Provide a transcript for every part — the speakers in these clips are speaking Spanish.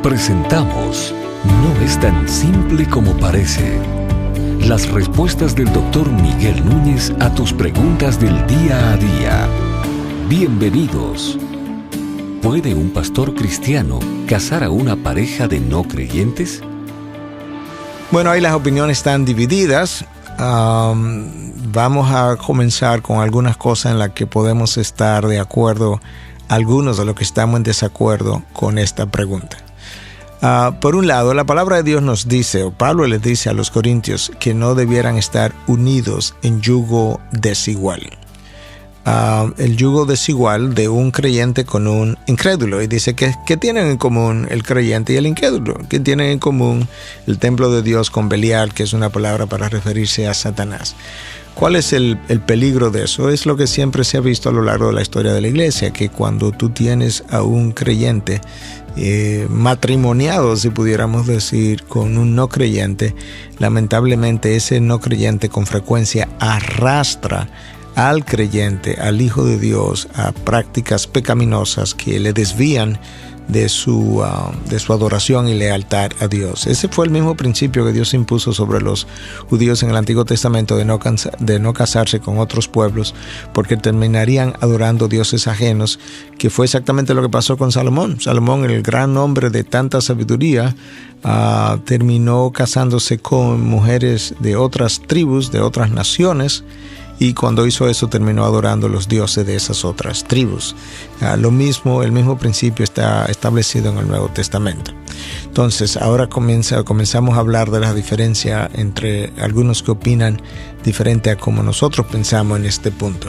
Presentamos No es tan simple como parece. Las respuestas del Dr. Miguel Núñez a tus preguntas del día a día. Bienvenidos. ¿Puede un pastor cristiano casar a una pareja de no creyentes? Bueno, ahí las opiniones están divididas. Vamos a comenzar con algunas cosas en las que podemos estar de acuerdo, algunos de los que estamos en desacuerdo con esta pregunta. Por un lado, la palabra de Dios nos dice, o Pablo les dice a los corintios, que no debieran estar unidos en yugo desigual. El yugo desigual de un creyente con un incrédulo. Y dice que ¿qué tienen en común el creyente y el incrédulo? ¿Qué tienen en común el templo de Dios con Belial, que es una palabra para referirse a Satanás? ¿Cuál es el peligro de eso? Es lo que siempre se ha visto a lo largo de la historia de la iglesia, que cuando tú tienes a un creyente matrimoniado, si pudiéramos decir, con un no creyente, lamentablemente ese no creyente con frecuencia arrastra al creyente, al Hijo de Dios, a prácticas pecaminosas que le desvían de su adoración y lealtad a Dios. Ese fue el mismo principio que Dios impuso sobre los judíos en el Antiguo Testamento de no casarse con otros pueblos, porque terminarían adorando dioses ajenos, que fue exactamente lo que pasó con Salomón. Salomón, el gran hombre de tanta sabiduría, terminó casándose con mujeres de otras tribus, de otras naciones, y cuando hizo eso terminó adorando los dioses de esas otras tribus. El mismo principio está establecido en el Nuevo Testamento. Entonces, ahora comenzamos a hablar de la diferencia entre algunos que opinan diferente a como nosotros pensamos en este punto.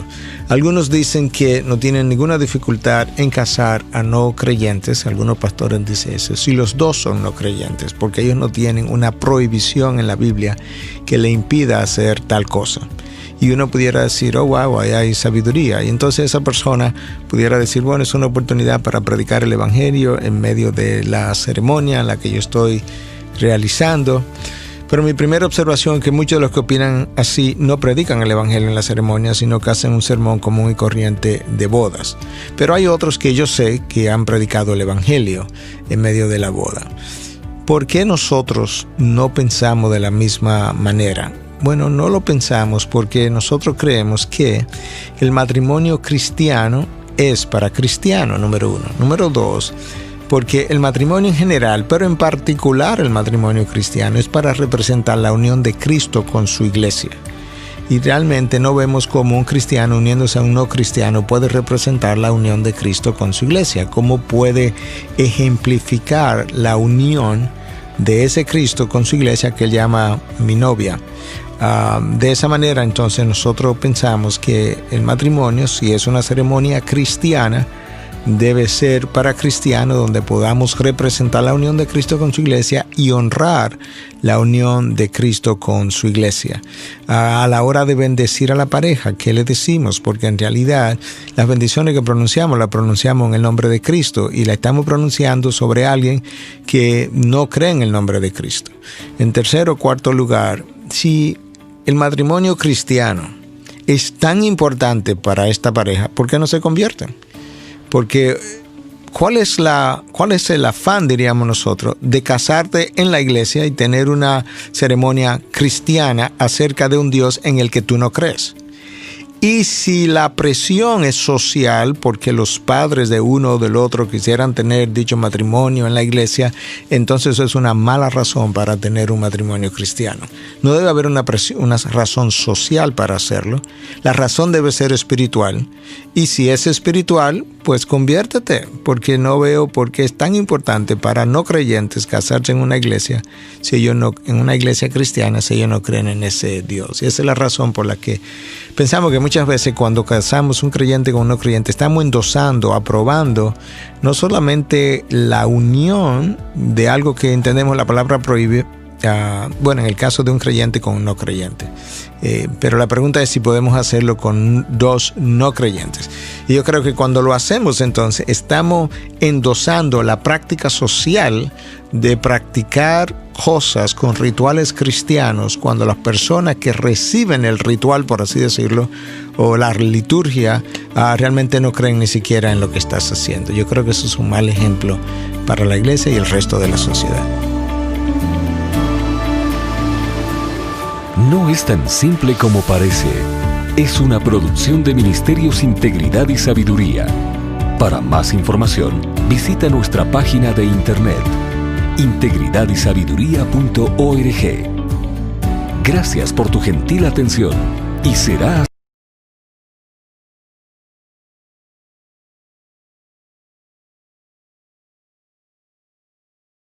Algunos dicen que no tienen ninguna dificultad en casar a no creyentes. Algunos pastores dicen eso, si los dos son no creyentes, porque ellos no tienen una prohibición en la Biblia que le impida hacer tal cosa. Y uno pudiera decir, oh wow, ahí hay sabiduría. Y entonces esa persona pudiera decir, bueno, es una oportunidad para predicar el evangelio en medio de la ceremonia en la que yo estoy realizando. Pero mi primera observación es que muchos de los que opinan así no predican el evangelio en la ceremonia, sino que hacen un sermón común y corriente de bodas. Pero hay otros que yo sé que han predicado el evangelio en medio de la boda. ¿Por qué nosotros no pensamos de la misma manera? Bueno, no lo pensamos porque nosotros creemos que el matrimonio cristiano es para cristianos, número uno. Número dos, porque el matrimonio en general, pero en particular el matrimonio cristiano, es para representar la unión de Cristo con su iglesia. Y realmente no vemos cómo un cristiano uniéndose a un no cristiano puede representar la unión de Cristo con su iglesia. ¿Cómo puede ejemplificar la unión de ese Cristo con su iglesia que él llama mi novia? De esa manera, entonces, nosotros pensamos que el matrimonio, si es una ceremonia cristiana, debe ser para cristianos, donde podamos representar la unión de Cristo con su iglesia y honrar la unión de Cristo con su iglesia. A la hora de bendecir a la pareja, ¿qué le decimos? Porque en realidad las bendiciones que pronunciamos, las pronunciamos en el nombre de Cristo y la estamos pronunciando sobre alguien que no cree en el nombre de Cristo. En tercer o cuarto lugar, si el matrimonio cristiano es tan importante para esta pareja, ¿por qué no se convierten? Porque ¿cuál es el afán, diríamos nosotros, de casarte en la iglesia y tener una ceremonia cristiana acerca de un Dios en el que tú no crees? Y si la presión es social, porque los padres de uno o del otro quisieran tener dicho matrimonio en la iglesia, entonces eso es una mala razón para tener un matrimonio cristiano. No debe haber una razón social para hacerlo. La razón debe ser espiritual. Y si es espiritual, pues conviértete, porque no veo por qué es tan importante para no creyentes casarse en una iglesia, en una iglesia cristiana, si ellos no creen en ese Dios. Y esa es la razón por la que pensamos que muchas veces cuando casamos un creyente con un no creyente, estamos endosando, aprobando, no solamente la unión de algo que entendemos la palabra prohíbe, en el caso de un creyente con un no creyente. Pero la pregunta es si podemos hacerlo con dos no creyentes. Y yo creo que cuando lo hacemos, entonces estamos endosando la práctica social de practicar cosas con rituales cristianos cuando las personas que reciben el ritual, por así decirlo, o la liturgia, realmente no creen ni siquiera en lo que estás haciendo. Yo creo que eso es un mal ejemplo para la iglesia y el resto de la sociedad. No es tan simple como parece. Es una producción de Ministerios Integridad y Sabiduría. Para más información, visita nuestra página de internet integridadysabiduría.org. Gracias por tu gentil atención y será